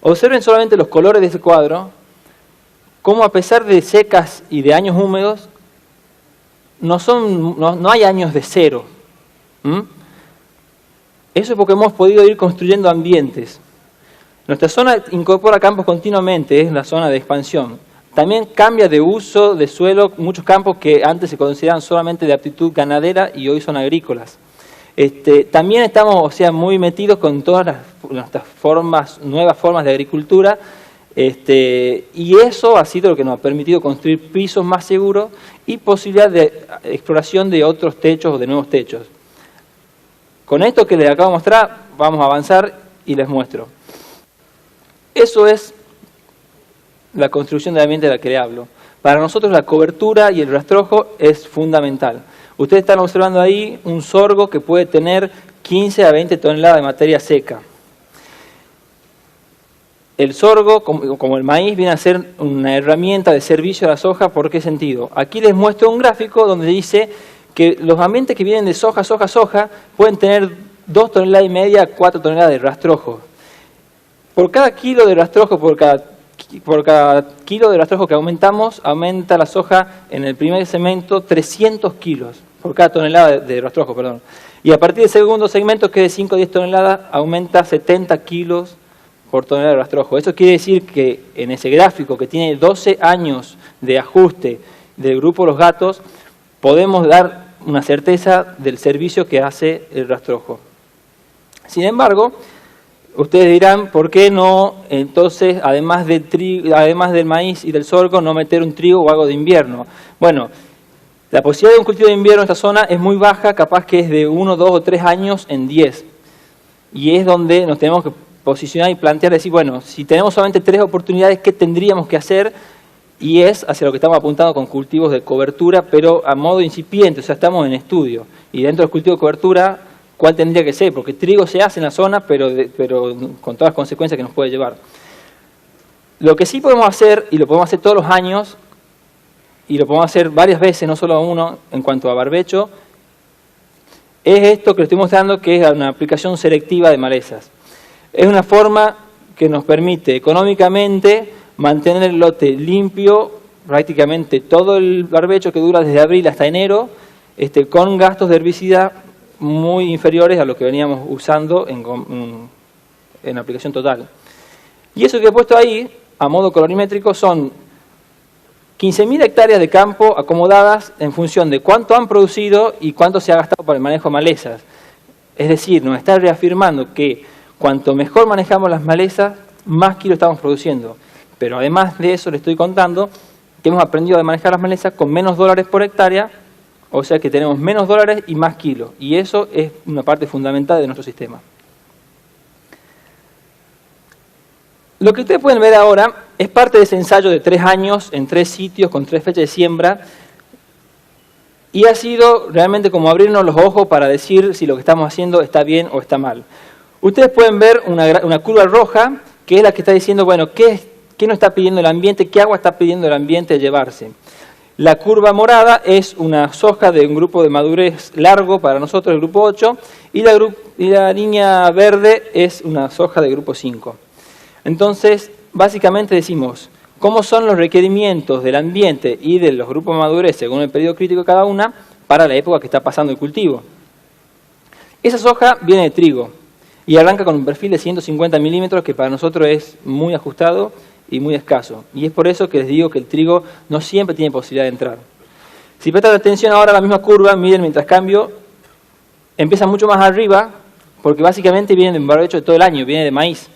observen solamente los colores de este cuadro, cómo a pesar de secas y de años húmedos, no hay años de cero. Eso es porque hemos podido ir construyendo ambientes. Nuestra zona incorpora campos continuamente, es la zona de expansión. También cambia de uso de suelo muchos campos que antes se consideraban solamente de aptitud ganadera y hoy son agrícolas. También estamos muy metidos con todas nuestras nuevas formas de agricultura, y eso ha sido lo que nos ha permitido construir pisos más seguros y posibilidad de exploración de otros techos o de nuevos techos. Con esto que les acabo de mostrar, vamos a avanzar y les muestro. Eso es la construcción del ambiente de la que le hablo. Para nosotros la cobertura y el rastrojo es fundamental. Ustedes están observando ahí un sorgo que puede tener 15 a 20 toneladas de materia seca. El sorgo, como el maíz, viene a ser una herramienta de servicio a la soja. ¿Por qué sentido? Aquí les muestro un gráfico donde dice que los ambientes que vienen de soja pueden tener 2,5 toneladas a 4 toneladas de rastrojo. Por cada kilo de rastrojo, por cada kilo de rastrojo que aumentamos, aumenta la soja en el primer segmento 300 kilos por cada tonelada de rastrojo, perdón. Y a partir del segundo segmento, que es de 5 a 10 toneladas, aumenta 70 kilos por tonelada de rastrojo. Eso quiere decir que en ese gráfico que tiene 12 años de ajuste del grupo Los Gatos, podemos dar una certeza del servicio que hace el rastrojo. Sin embargo, ustedes dirán, ¿por qué no, entonces, además del maíz y del sorgo, no meter un trigo o algo de invierno? Bueno, la posibilidad de un cultivo de invierno en esta zona es muy baja, capaz que es de 1, 2 o 3 años en 10. Y es donde nos tenemos que posicionar y plantear, decir, bueno, si tenemos solamente 3 oportunidades, ¿qué tendríamos que hacer? Y es hacia lo que estamos apuntando con cultivos de cobertura, pero a modo incipiente, o sea, estamos en estudio. Y dentro del cultivo de cobertura, ¿cuál tendría que ser? Porque trigo se hace en la zona, pero con todas las consecuencias que nos puede llevar. Lo que sí podemos hacer, y lo podemos hacer todos los años, y lo podemos hacer varias veces, no solo uno, en cuanto a barbecho, es esto que les estoy mostrando, que es una aplicación selectiva de malezas. Es una forma que nos permite económicamente mantener el lote limpio prácticamente todo el barbecho, que dura desde abril hasta enero, con gastos de herbicida muy inferiores a lo que veníamos usando en aplicación total. Y eso que he puesto ahí, a modo colorimétrico, son 15.000 hectáreas de campo acomodadas en función de cuánto han producido y cuánto se ha gastado para el manejo de malezas. Es decir, nos está reafirmando que cuanto mejor manejamos las malezas, más kilos estamos produciendo. Pero además de eso, les estoy contando que hemos aprendido a manejar las malezas con menos dólares por hectárea, o sea que tenemos menos dólares y más kilos. Y eso es una parte fundamental de nuestro sistema. Lo que ustedes pueden ver ahora es parte de ese ensayo de 3 años en 3 sitios con 3 fechas de siembra, y ha sido realmente como abrirnos los ojos para decir si lo que estamos haciendo está bien o está mal. Ustedes pueden ver una curva roja, que es la que está diciendo, bueno, ¿qué nos está pidiendo el ambiente? ¿Qué agua está pidiendo el ambiente llevarse? La curva morada es una soja de un grupo de madurez largo para nosotros, el grupo 8, y la línea verde es una soja de grupo 5. Entonces, básicamente decimos, ¿cómo son los requerimientos del ambiente y de los grupos de madurez según el periodo crítico de cada una para la época que está pasando el cultivo? Esa soja viene de trigo y arranca con un perfil de 150 milímetros, que para nosotros es muy ajustado y muy escaso. Y es por eso que les digo que el trigo no siempre tiene posibilidad de entrar. Si prestan atención ahora a la misma curva, miren mientras cambio, empieza mucho más arriba, porque básicamente viene de un barbecho de todo el año, viene de maíz.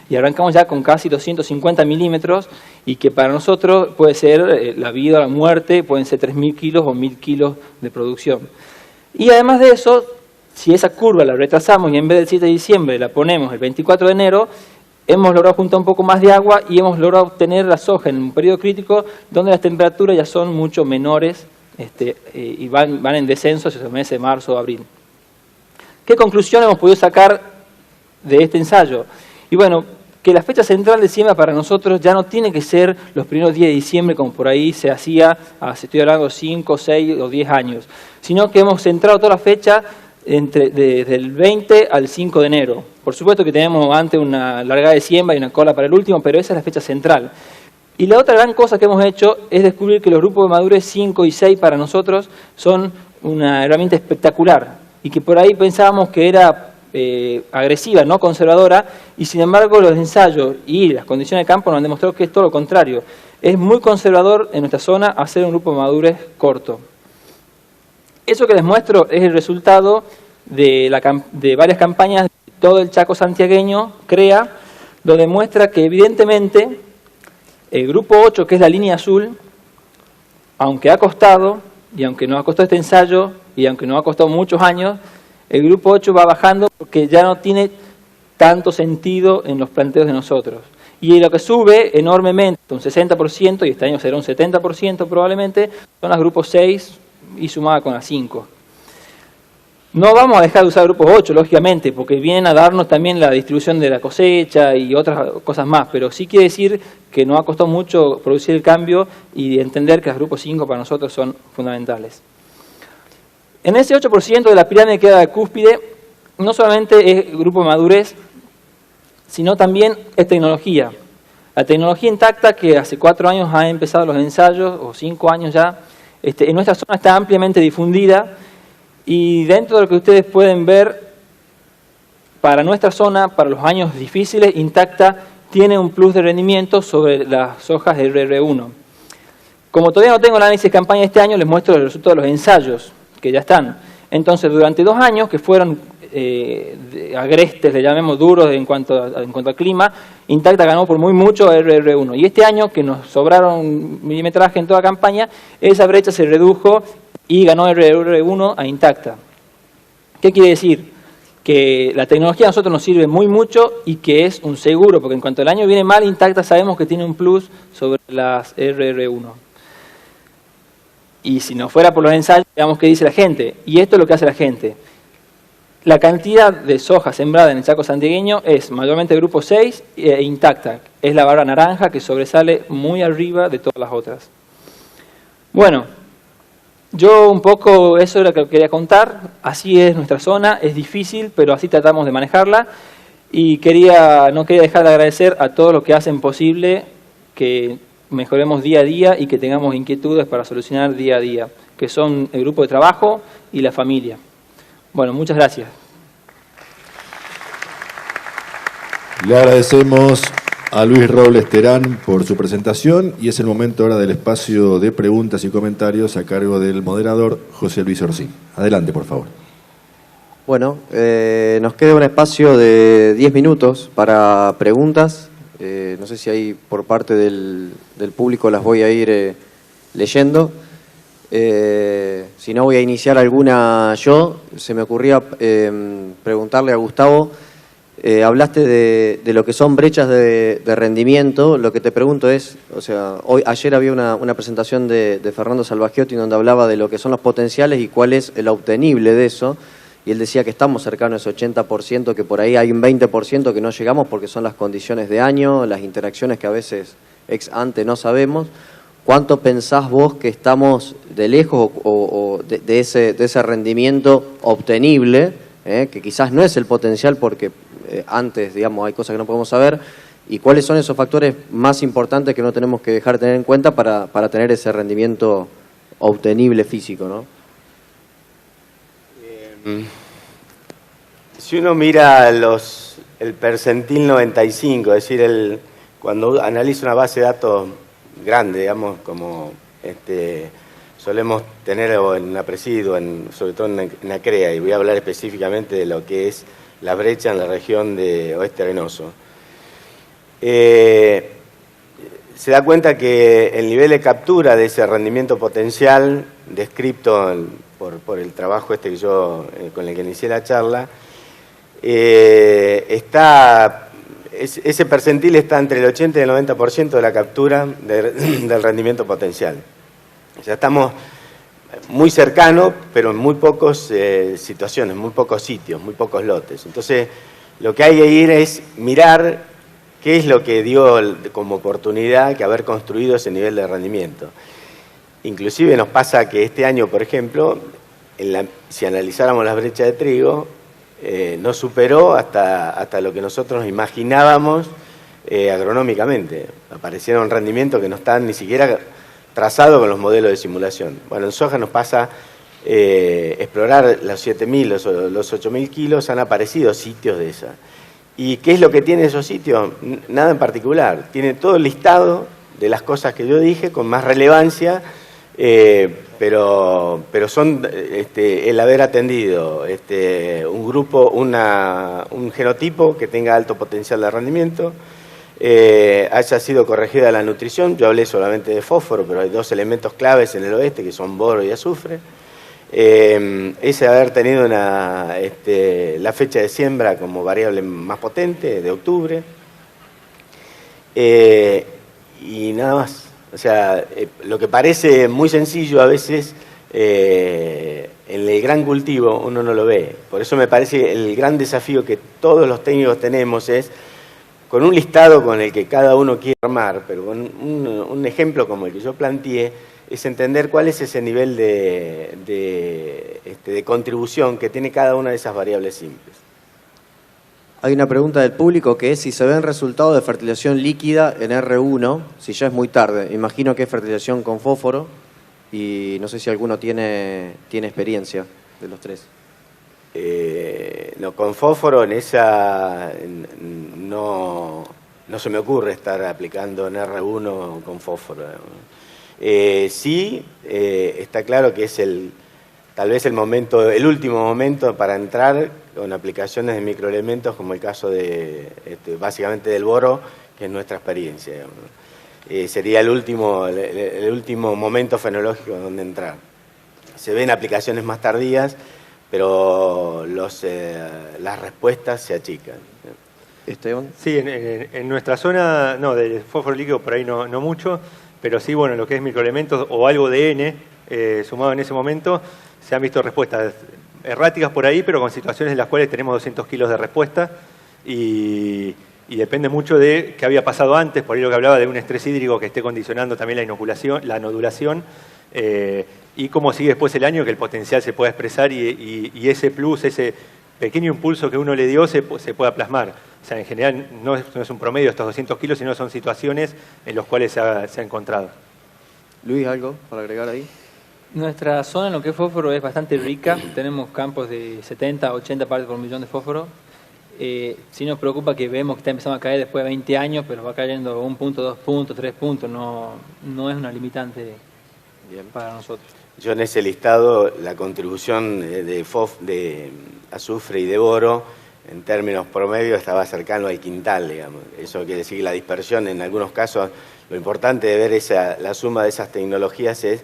Y arrancamos ya con casi 250 milímetros, y que para nosotros puede ser la vida o la muerte, pueden ser 3.000 kilos o 1.000 kilos de producción. Y además de eso, si esa curva la retrasamos y en vez del 7 de diciembre la ponemos el 24 de enero, hemos logrado juntar un poco más de agua y hemos logrado obtener la soja en un periodo crítico donde las temperaturas ya son mucho menores y van en descenso hacia los meses de marzo o abril. ¿Qué conclusión hemos podido sacar de este ensayo? Y bueno, que la fecha central de siembra para nosotros ya no tiene que ser los primeros días de diciembre como por ahí se hacía hace, estoy hablando, 5, 6 o 10 años, sino que hemos centrado toda la fecha desde el 20 al 5 de enero. Por supuesto que tenemos antes una largada de siembra y una cola para el último, pero esa es la fecha central. Y la otra gran cosa que hemos hecho es descubrir que los grupos de madurez 5 y 6 para nosotros son una herramienta espectacular y que por ahí pensábamos que era agresiva, no conservadora, y sin embargo los ensayos y las condiciones de campo nos han demostrado que es todo lo contrario. Es muy conservador en nuestra zona hacer un grupo de madurez corto. Eso que les muestro es el resultado de varias campañas de todo el Chaco santiagueño, CREA, donde muestra que evidentemente el grupo 8, que es la línea azul, aunque ha costado, y aunque nos ha costado este ensayo, y aunque nos ha costado muchos años, el grupo 8 va bajando porque ya no tiene tanto sentido en los planteos de nosotros. Y lo que sube enormemente, un 60%, y este año será un 70% probablemente, son los grupos 6 y sumada con las 5. No vamos a dejar de usar grupos 8, lógicamente, porque vienen a darnos también la distribución de la cosecha y otras cosas más, pero sí quiere decir que nos ha costado mucho producir el cambio y entender que los grupos 5 para nosotros son fundamentales. En ese 8% de la pirámide que queda de cúspide, no solamente es grupo de madurez, sino también es tecnología. La tecnología intacta, que hace 4 años ha empezado los ensayos, o 5 años ya, en nuestra zona está ampliamente difundida, y dentro de lo que ustedes pueden ver, para nuestra zona, para los años difíciles, intacta tiene un plus de rendimiento sobre las hojas de RR1. Como todavía no tengo el análisis de campaña de este año, les muestro el resultado de los ensayos, que ya están. Entonces, durante 2 años, que fueron agrestes, le llamemos duros en cuanto al clima, Intacta ganó por muy mucho a RR1. Y este año, que nos sobraron milimetraje en toda campaña, esa brecha se redujo y ganó RR1 a Intacta. ¿Qué quiere decir? Que la tecnología a nosotros nos sirve muy mucho y que es un seguro, porque en cuanto el año viene mal, Intacta sabemos que tiene un plus sobre las RR1. Y si no fuera por los ensayos, veamos qué dice la gente. Y esto es lo que hace la gente. La cantidad de soja sembrada en el Chaco santiagueño es mayormente grupo 6 e Intacta. Es la barra naranja que sobresale muy arriba de todas las otras. Bueno, yo un poco eso es lo que quería contar. Así es nuestra zona, es difícil, pero así tratamos de manejarla. Y no quería dejar de agradecer a todos los que hacen posible que mejoremos día a día y que tengamos inquietudes para solucionar día a día, que son el grupo de trabajo y la familia. Bueno, muchas gracias. Le agradecemos a Luis Robles Terán por su presentación y es el momento ahora del espacio de preguntas y comentarios a cargo del moderador José Luis Orsín. Adelante, por favor. Bueno, nos queda un espacio de 10 minutos para preguntas. No sé si hay por parte del público las voy a ir leyendo. Si no, voy a iniciar alguna yo. Se me ocurría preguntarle a Gustavo, hablaste de lo que son brechas de rendimiento. Lo que te pregunto es, o sea, ayer había una presentación de Fernando Salvagiotti donde hablaba de lo que son los potenciales y cuál es el obtenible de eso. Y él decía que estamos cercanos a ese 80%, que por ahí hay un 20% que no llegamos porque son las condiciones de año, las interacciones que a veces ex ante no sabemos. ¿Cuánto pensás vos que estamos de lejos o de ese rendimiento obtenible, que quizás no es el potencial porque antes, digamos, hay cosas que no podemos saber? ¿Y cuáles son esos factores más importantes que no tenemos que dejar de tener en cuenta para tener ese rendimiento obtenible físico, ¿no? Si uno mira el percentil 95, es decir, cuando analiza una base de datos grande, digamos, como solemos tener en la Presidio, sobre todo en la CREA, y voy a hablar específicamente de lo que es la brecha en la región de Oeste Arenoso. Se da cuenta que el nivel de captura de ese rendimiento potencial descrito por el trabajo que yo con el que inicié la charla, está ese percentil está entre el 80 y el 90% de la captura del rendimiento potencial. O sea, estamos muy cercanos, pero en muy pocas situaciones, muy pocos sitios, muy pocos lotes. Entonces, lo que hay que ir es mirar qué es lo que dio como oportunidad que haber construido ese nivel de rendimiento. Inclusive nos pasa que este año, por ejemplo, si analizáramos las brechas de trigo, no superó hasta lo que nosotros imaginábamos agronómicamente. Aparecieron rendimientos que no están ni siquiera trazados con los modelos de simulación. Bueno, en soja nos pasa explorar los 7.000, los 8.000 kilos, han aparecido sitios de esa. ¿Y qué es lo que tiene esos sitios? Nada en particular. Tiene todo el listado de las cosas que yo dije con más relevancia, pero son el haber atendido un grupo, un genotipo que tenga alto potencial de rendimiento, haya sido corregida la nutrición. Yo hablé solamente de fósforo, pero hay dos elementos claves en el oeste que son boro y azufre. Ese haber tenido la fecha de siembra como variable más potente, de octubre, y nada más. O sea, lo que parece muy sencillo a veces, en el gran cultivo uno no lo ve. Por eso me parece el gran desafío que todos los técnicos tenemos es, con un listado con el que cada uno quiere armar, pero con un ejemplo como el que yo planteé, es entender cuál es ese nivel de contribución que tiene cada una de esas variables simples. Hay una pregunta del público que es si se ven resultados de fertilización líquida en R1, si ya es muy tarde. Imagino que es fertilización con fósforo y no sé si alguno tiene experiencia de los tres. No, con fósforo en esa no se me ocurre estar aplicando en R1 con fósforo. Sí, está claro que es tal vez el último momento para entrar con aplicaciones de microelementos, como el caso de básicamente del boro, que es nuestra experiencia. Sería el último momento fenológico donde entrar. Se ven aplicaciones más tardías, pero las respuestas se achican. Esteban. Sí, en nuestra zona, no, del fósforo líquido por ahí no mucho, pero sí, bueno, lo que es microelementos o algo de N sumado en ese momento, se han visto respuestas erráticas por ahí, pero con situaciones en las cuales tenemos 200 kilos de respuesta y depende mucho de qué había pasado antes, por ahí lo que hablaba de un estrés hídrico que esté condicionando también la inoculación, la nodulación, y cómo sigue después el año, que el potencial se pueda expresar y ese plus, ese pequeño impulso que uno le dio se pueda plasmar. O sea, en general no es un promedio estos 200 kilos, sino son situaciones en las cuales se ha encontrado. Luis, ¿algo para agregar ahí? Nuestra zona en lo que es fósforo es bastante rica. Tenemos campos de 70, 80 partes por millón de fósforo. Sí nos preocupa que vemos que está empezando a caer después de 20 años, pero va cayendo 1 punto, 2 puntos, 3 puntos. No es una limitante bien para nosotros. Yo en ese listado, la contribución de azufre y de boro, en términos promedio, estaba cercano al quintal, digamos. Eso quiere decir que la dispersión, en algunos casos, lo importante de ver la suma de esas tecnologías es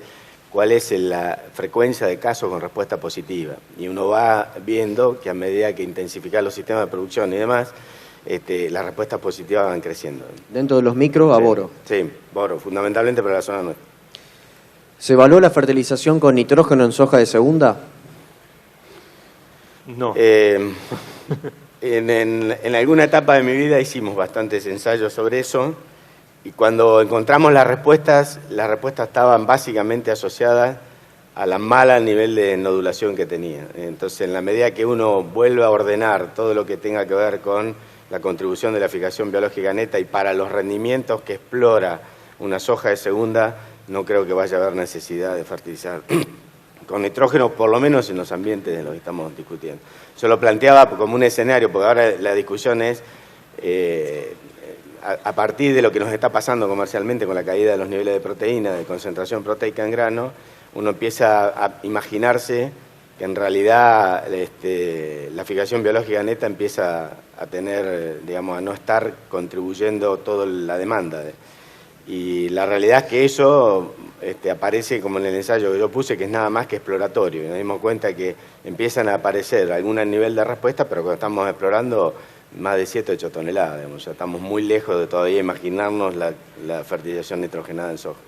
cuál es la frecuencia de casos con respuesta positiva. Y uno va viendo que a medida que intensifican los sistemas de producción y demás, las respuestas positivas van creciendo. Dentro de los micros, a boro. Sí, boro, fundamentalmente para la zona nuestra. ¿Se evaluó la fertilización con nitrógeno en soja de segunda? No. En alguna etapa de mi vida hicimos bastantes ensayos sobre eso. Y cuando encontramos las respuestas estaban básicamente asociadas a la mala nivel de nodulación que tenía. Entonces, en la medida que uno vuelve a ordenar todo lo que tenga que ver con la contribución de la fijación biológica neta y para los rendimientos que explora una soja de segunda, no creo que vaya a haber necesidad de fertilizar con nitrógeno, por lo menos en los ambientes de los que estamos discutiendo. Yo lo planteaba como un escenario, porque ahora la discusión es... a partir de lo que nos está pasando comercialmente con la caída de los niveles de proteína, de concentración proteica en grano, uno empieza a imaginarse que en realidad la fijación biológica neta empieza a tener, digamos, a no estar contribuyendo toda la demanda. Y la realidad es que eso aparece como en el ensayo que yo puse, que es nada más que exploratorio. Y nos dimos cuenta que empiezan a aparecer algún nivel de respuesta, pero cuando estamos explorando más de 7 o 8 toneladas. Digamos. Ya estamos muy lejos de todavía imaginarnos la fertilización nitrogenada en soja.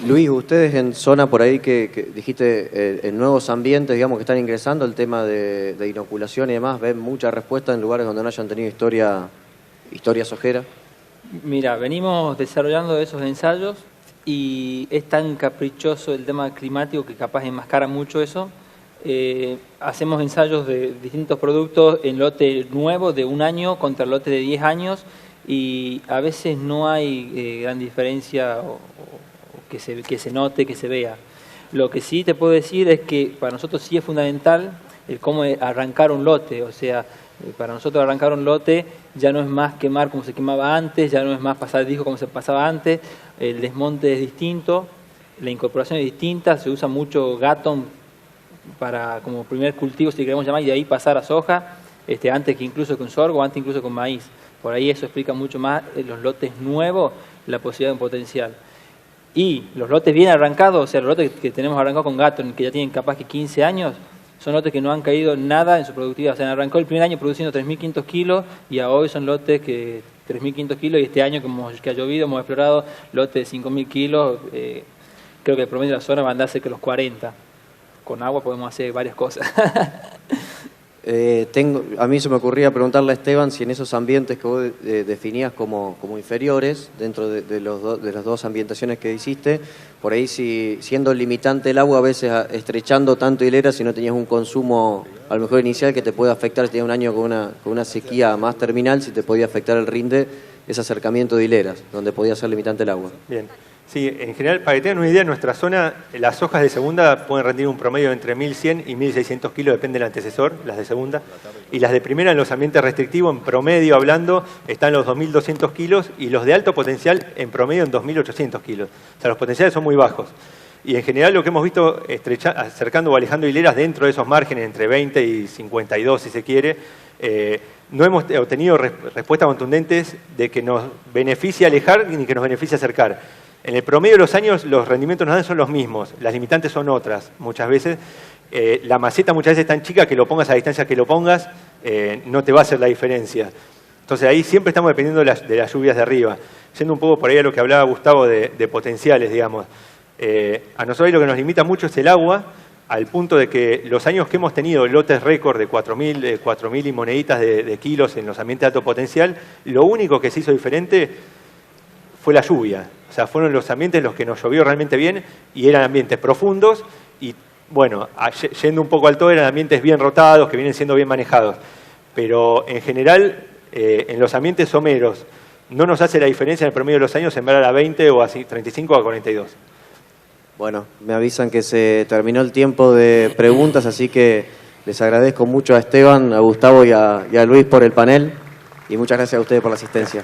Luis, ustedes en zona por ahí que dijiste, en nuevos ambientes, digamos, que están ingresando, el tema de inoculación y demás, ¿ven mucha respuesta en lugares donde no hayan tenido historia sojera? Mira, venimos desarrollando esos ensayos y es tan caprichoso el tema climático que capaz enmascara mucho eso. Hacemos ensayos de distintos productos en lote nuevo de 1 año contra lote de 10 años y a veces no hay gran diferencia o que se note, que se vea. Lo que sí te puedo decir es que para nosotros sí es fundamental el cómo arrancar un lote, o sea, para nosotros arrancar un lote ya no es más quemar como se quemaba antes, ya no es más pasar disco como se pasaba antes, el desmonte es distinto, la incorporación es distinta, se usa mucho Gatton para como primer cultivo, si queremos llamar, y de ahí pasar a soja, antes que incluso con sorgo, antes incluso con maíz. Por ahí eso explica mucho más los lotes nuevos, la posibilidad de un potencial. Y los lotes bien arrancados, o sea, los lotes que tenemos arrancados con Gatton, que ya tienen capaz que 15 años, son lotes que no han caído nada en su productividad. O sea, arrancó el primer año produciendo 3.500 kilos y a hoy son lotes que 3.500 kilos y este año que ha llovido hemos explorado lotes de 5.000 kilos. Creo que el promedio de la zona va a andar cerca de los 40. Con agua podemos hacer varias cosas. A mí se me ocurría preguntarle a Esteban si en esos ambientes que vos definías como inferiores, dentro de las dos ambientaciones que hiciste, por ahí si siendo limitante el agua, a veces estrechando tanto hilera, si no tenías un consumo a lo mejor inicial que te puede afectar, si tenías un año con una sequía más terminal, si te podía afectar el rinde, ese acercamiento de hileras, donde podía ser limitante el agua. Bien. Sí, en general, para que tengan una idea, en nuestra zona las hojas de segunda pueden rendir un promedio de entre 1.100 y 1.600 kilos, depende del antecesor, las de segunda. Y las de primera en los ambientes restrictivos, en promedio hablando, están los 2.200 kilos y los de alto potencial en promedio en 2.800 kilos. O sea, los potenciales son muy bajos. Y en general lo que hemos visto acercando o alejando hileras dentro de esos márgenes, entre 20 y 52 si se quiere, no hemos obtenido respuestas contundentes de que nos beneficie alejar ni que nos beneficie acercar. En el promedio de los años los rendimientos nos dan son los mismos, las limitantes son otras muchas veces. La maceta muchas veces es tan chica que lo pongas a la distancia que lo pongas, no te va a hacer la diferencia. Entonces ahí siempre estamos dependiendo de las lluvias de arriba. Yendo un poco por ahí a lo que hablaba Gustavo de potenciales, digamos. A nosotros ahí lo que nos limita mucho es el agua, al punto de que los años que hemos tenido lotes récord de 4.000 y moneditas de kilos en los ambientes de alto potencial, lo único que se hizo diferente fue la lluvia. O sea, fueron los ambientes en los que nos llovió realmente bien y eran ambientes profundos y, bueno, yendo un poco al todo, eran ambientes bien rotados, que vienen siendo bien manejados. Pero, en general, en los ambientes someros no nos hace la diferencia en el promedio de los años sembrar a 20 o así, 35 a 42. Bueno, me avisan que se terminó el tiempo de preguntas, así que les agradezco mucho a Esteban, a Gustavo y a Luis por el panel y muchas gracias a ustedes por la asistencia.